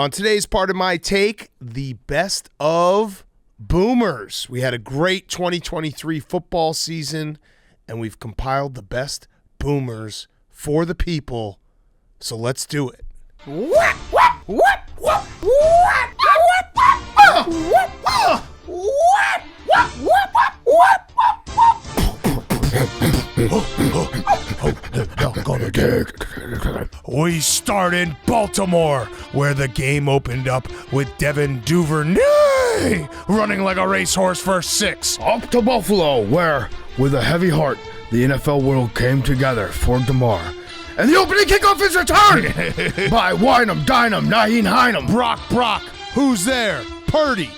On today's part of my take, the best of boomers. We had a great 2023 football season, and we've compiled the best boomers for the people. So let's do it. We start in Baltimore, where the game opened up with Devin Duvernay running like a racehorse for 6. Up to Buffalo, where, with a heavy heart, the NFL world came together for DeMar. And the opening kickoff is returned by Wynum, Dynam, Naheem Hinem. Brock, who's there? Purdy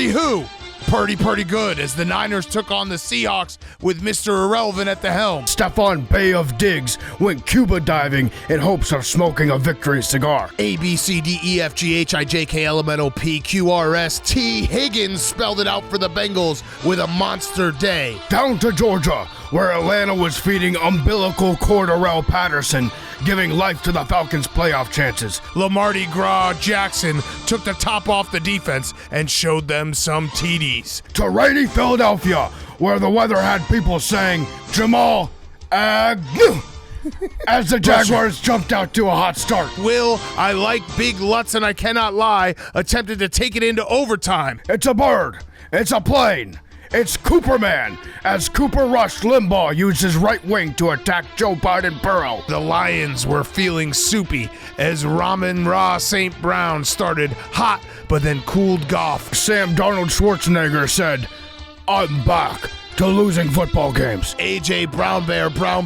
who? Purdy good, as the Niners took on the Seahawks with Mr. Irrelevant at the helm. Stephon Bay of Diggs went Cuba diving in hopes of smoking a victory cigar. A, B, C, D, E, F, G, H, I, J, K, L, M, N, O, P, Q, R, S, T. Higgins spelled it out for the Bengals with a monster day. Down to Georgia, where Atlanta was feeding umbilical Cordarrelle Patterson, giving life to the Falcons' playoff chances. Lamardi Gras Jackson took the top off the defense and showed them some TDs. To rainy Philadelphia, where the weather had people saying, Jamal Agnew, as the Jaguars jumped out to a hot start. Will, I like Big Lutz and I cannot lie, attempted to take it into overtime. It's a bird. It's a plane. It's Cooperman, as Cooper Rush Limbaugh used his right wing to attack Joe Biden Burrow. The Lions were feeling soupy as Ramon-Ra St. Brown started hot but then cooled Goff. Sam Darnold Schwarzenegger said, I'm back to losing football games. AJ Brown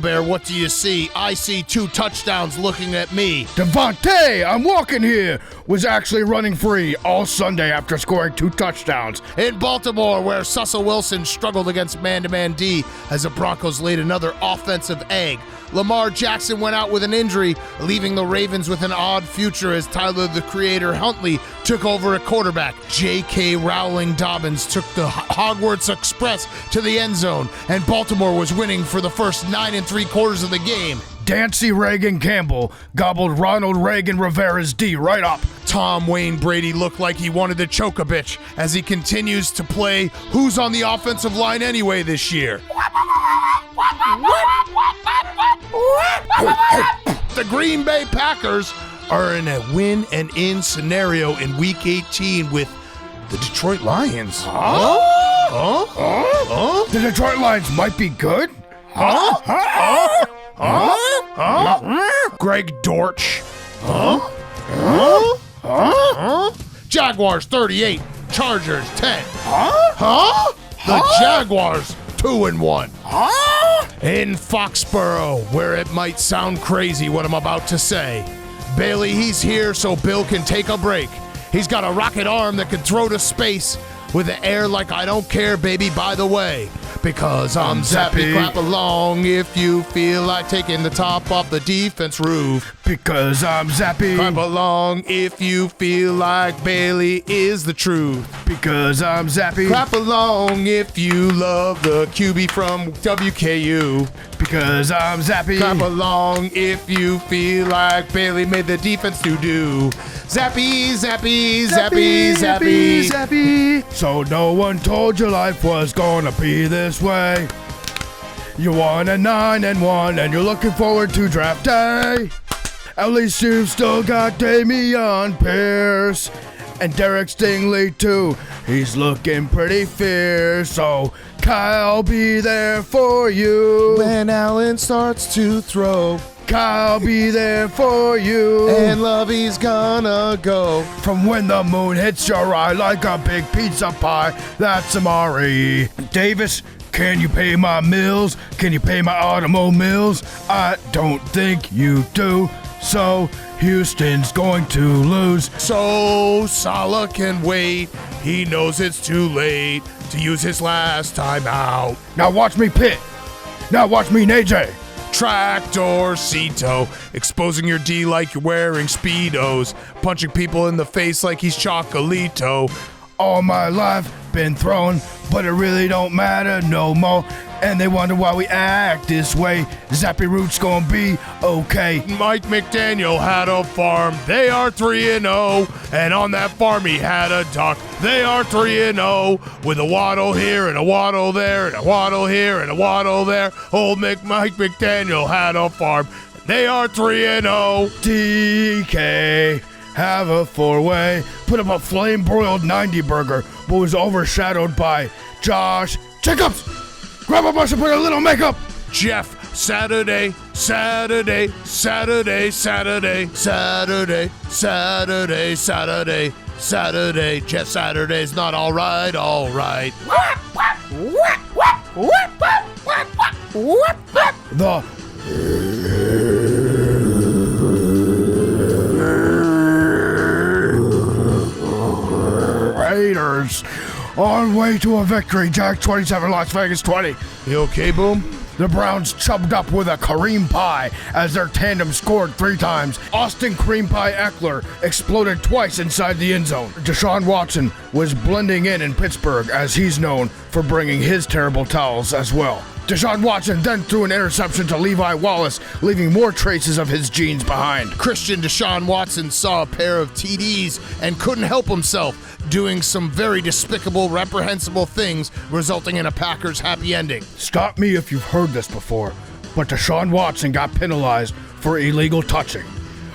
Bear, what do you see? I see 2 touchdowns looking at me. Devontae, I'm walking here, was actually running free all Sunday after scoring 2 touchdowns. In Baltimore, where Russell Wilson struggled against man-to-man D as the Broncos laid another offensive egg. Lamar Jackson went out with an injury, leaving the Ravens with an odd future as Tyler the Creator Huntley took over at quarterback. J.K. Rowling Dobbins took the Hogwarts Express to the end zone, and Baltimore was winning for the first 9 3/4 of the game. Dancy Reagan Campbell gobbled Ronald Reagan Rivera's D right up. Tom Wayne Brady looked like he wanted to choke a bitch as he continues to play who's on the offensive line anyway this year. The Green Bay Packers are in a win and in scenario in Week 18 with the Detroit Lions. The Detroit Lions might be good? Greg Dortch. Jaguars 38, Chargers 10. The Jaguars 2-1. In Foxborough, where it might sound crazy what I'm about to say, Bailey, he's here so Bill can take a break. He's got a rocket arm that can throw to space with an air like I don't care, baby, by the way. Because I'm Zappy, clap along if you feel like taking the top off the defense roof. Because I'm Zappy. Clap along if you feel like Bailey is the truth. Because I'm Zappy. Clap along if you love the QB from WKU. Because I'm Zappy. Clap along if you feel like Bailey made the defense to do. Zappy, zappy, zappy, zappy, zappy. So no one told you life was gonna be this way. You're 1-9-1 and you're looking forward to draft day. At least you've still got Dameon Pierce and Derek Stingley too. He's looking pretty fierce, so Kyle be there for you. When Allen starts to throw, Kyle be there for you. And Lovey's gonna go. From when the moon hits your eye like a big pizza pie, that's Amari. Davis, can you pay my mills? Can you pay my automobiles? I don't think you do. So Houston's going to lose. So Salah can wait. He knows it's too late to use his last time out. Now watch me pit. Now watch me AJ. Tractorcito, exposing your D like you're wearing Speedos, punching people in the face like he's Chocolito. All my life, been thrown, but it really don't matter no more. And they wonder why we act this way. Zappy Root's gonna be okay. Mike McDaniel had a farm. They are 3-0. And on that farm, he had a duck. They are 3-0. With a waddle here and a waddle there and a waddle here and a waddle there. Old Mike McDaniel had a farm. They are 3-0. DK, have a four-way. Put up a flame-broiled 90 burger, but was overshadowed by Josh Jacobs. Grab a brush and put a little makeup. Jeff, Saturday, Saturday, Saturday, Saturday, Saturday, Saturday, Saturday, Saturday. Jeff Saturday's not all right, all right. The Raiders on way to a victory. Jack 27, Las Vegas 20. You okay, Boom? The Browns chubbed up with a Kareem Pie as their tandem scored 3 times. Austin Cream Pie Eckler exploded twice inside the end zone. Deshaun Watson was blending in Pittsburgh, as he's known for bringing his terrible towels as well. Deshaun Watson then threw an interception to Levi Wallace, leaving more traces of his genes behind. Christian Deshaun Watson saw a pair of TDs and couldn't help himself, doing some very despicable, reprehensible things, resulting in a Packers happy ending. Stop me if you've heard this before, but Deshaun Watson got penalized for illegal touching.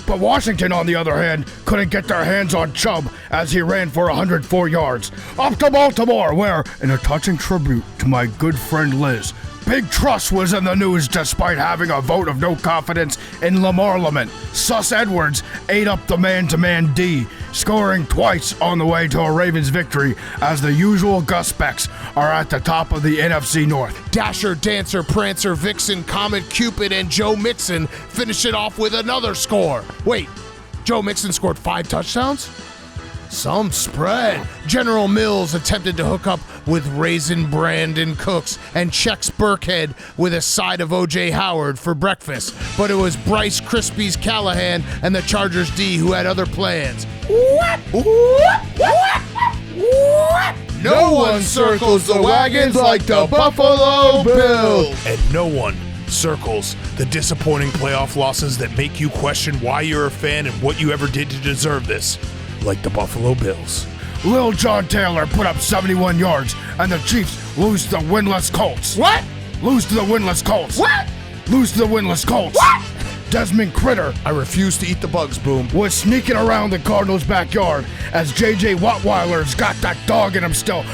But Washington, on the other hand, couldn't get their hands on Chubb as he ran for 104 yards. Up to Baltimore, where, in a touching tribute to my good friend Liz, Big Truss was in the news despite having a vote of no confidence in Lamar Lamont. Sus Edwards ate up the man-to-man D, scoring twice on the way to a Ravens victory as the usual Guspecks are at the top of the NFC North. Dasher, Dancer, Prancer, Vixen, Comet, Cupid, and Joe Mixon finish it off with another score. Wait, Joe Mixon scored 5 touchdowns? Some spread. General Mills attempted to hook up with Raisin Brandon Cooks and Chex Burkhead with a side of O.J. Howard for breakfast, but it was Bryce Krispies Callahan and the Chargers D who had other plans. No one circles the wagons like the Buffalo Bills. And no one circles the disappointing playoff losses that make you question why you're a fan and what you ever did to deserve this, like the Buffalo Bills. Lil John Taylor put up 71 yards, and the Chiefs lose to the winless Colts. What? Lose to the winless Colts. What? Lose to the winless Colts. What? Desmond Critter I refuse to eat the bugs, Boom. was sneaking around the Cardinals' backyard as J.J. Wattweiler's got that dog in him still.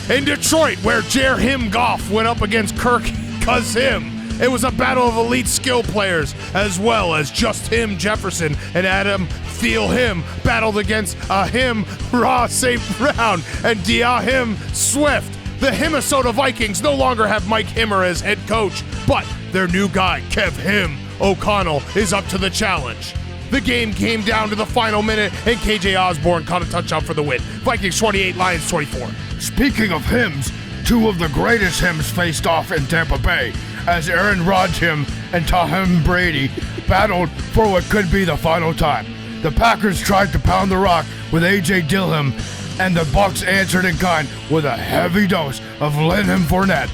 In Detroit, where Him Goff went up against Kirk Cousins. It was a battle of elite skill players, as well as just him Jefferson and Adam Thiel him battled against him Ra St. Brown and Him Swift. The Minnesota Vikings no longer have Mike Himmer as head coach, but their new guy, Kev Him O'Connell, is up to the challenge. The game came down to the final minute, and KJ Osborne caught a touchdown for the win. Vikings 28, Lions 24. Speaking of hymns, 2 of the greatest hymns faced off in Tampa Bay, as Aaron Rodgers and Tom Brady battled for what could be the final time. The Packers tried to pound the rock with A.J. Dillon, and the Bucs answered in kind with a heavy dose of Leonard Fournette.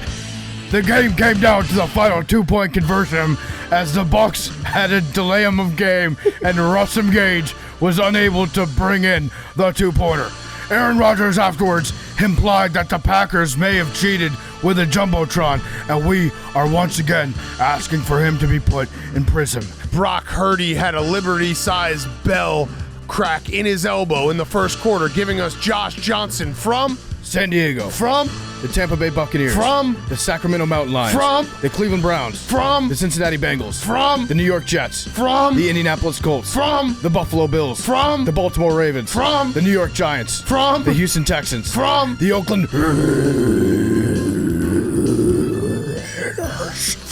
The game came down to the final 2-point conversion as the Bucs had a delay of game and Russell Gage was unable to bring in the 2-pointer. Aaron Rodgers afterwards implied that the Packers may have cheated with a Jumbotron, and we are once again asking for him to be put in prison. Brock Purdy had a Liberty-sized bell crack in his elbow in the first quarter, giving us Josh Johnson from San Diego, from the Tampa Bay Buccaneers, from the Sacramento Mountain Lions, from the Cleveland Browns, from the Cincinnati Bengals, from the New York Jets, from the Indianapolis Colts, from the Buffalo Bills, from the Baltimore Ravens, from the New York Giants, from the Houston Texans, from the Oakland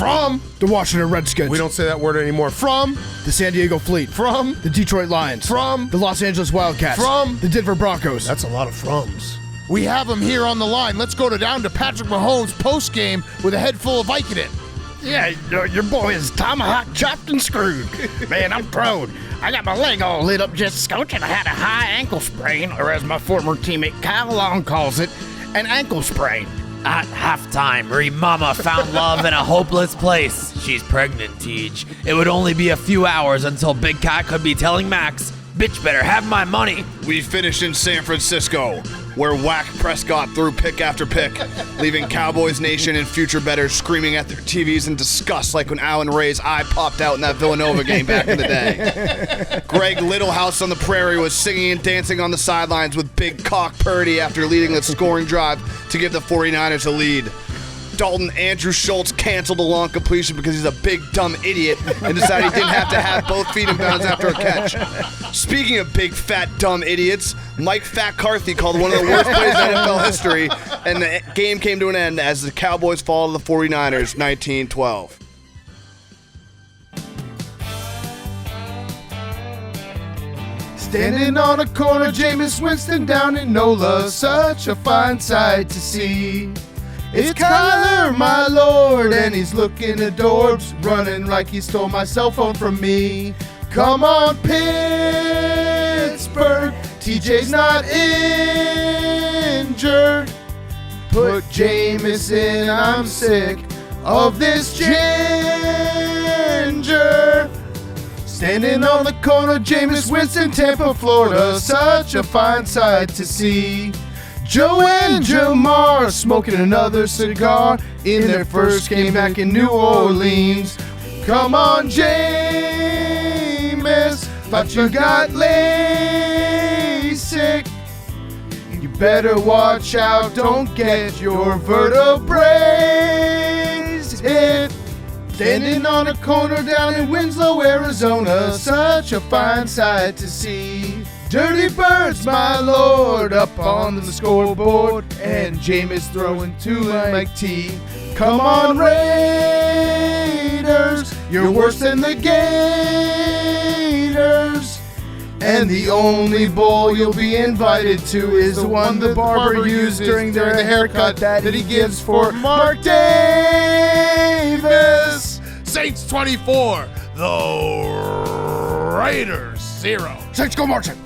from the Washington Redskins. We don't say that word anymore. From the San Diego Fleet. From the Detroit Lions. From the Los Angeles Wildcats. From the Denver Broncos. That's a lot of froms. We have him here on the line. Let's go down to Patrick Mahomes post-game with a head full of Vicodin. Yeah, your boy is tomahawk chopped and screwed. Man, I'm proud. I got my leg all lit up just scotching. I had a high ankle sprain, or as my former teammate Kyle Long calls it, an ankle sprain. At halftime, Ree Mama found love in a hopeless place. She's pregnant, Teej. It would only be a few hours until Big Cat could be telling Max, "Bitch better have my money." We finished in San Francisco, where Whack Prescott threw pick after pick, leaving Cowboys Nation and future bettors screaming at their TVs in disgust like when Alan Ray's eye popped out in that Villanova game back in the day. Greg Littlehouse on the Prairie was singing and dancing on the sidelines with Big Cock Purdy after leading the scoring drive to give the 49ers a lead. Dalton Andrew Schultz canceled a long completion because he's a big, dumb idiot and decided he didn't have to have both feet in bounds after a catch. Speaking of big, fat, dumb idiots, Mike Fat Carthy called one of the worst plays in NFL history, and the game came to an end as the Cowboys fall to the 49ers 19-12. Standing on a corner, Jameis Winston down in NOLA, such a fine sight to see. It's Kyler, my lord, and he's looking adorbs, running like he stole my cell phone from me. Come on, Pittsburgh, TJ's not injured. Put Jameis in, I'm sick of this ginger. Standing on the corner, Jameis Winston, Tampa, Florida, such a fine sight to see. Joe and Jamar smoking another cigar in their first game back in New Orleans. Come on, Jameis, thought you got LASIK. You better watch out, don't get your vertebrae hit. Standing on a corner down in Winslow, Arizona, such a fine sight to see. Dirty Birds, my lord, up on the scoreboard, and Jameis throwing to Mike T. Come on, Raiders, you're worse than the Gators. And the only bowl you'll be invited to is the one the barber used during their haircut that he gives for Mark Davis. Saints 24, the Raiders 0. Saints go marching.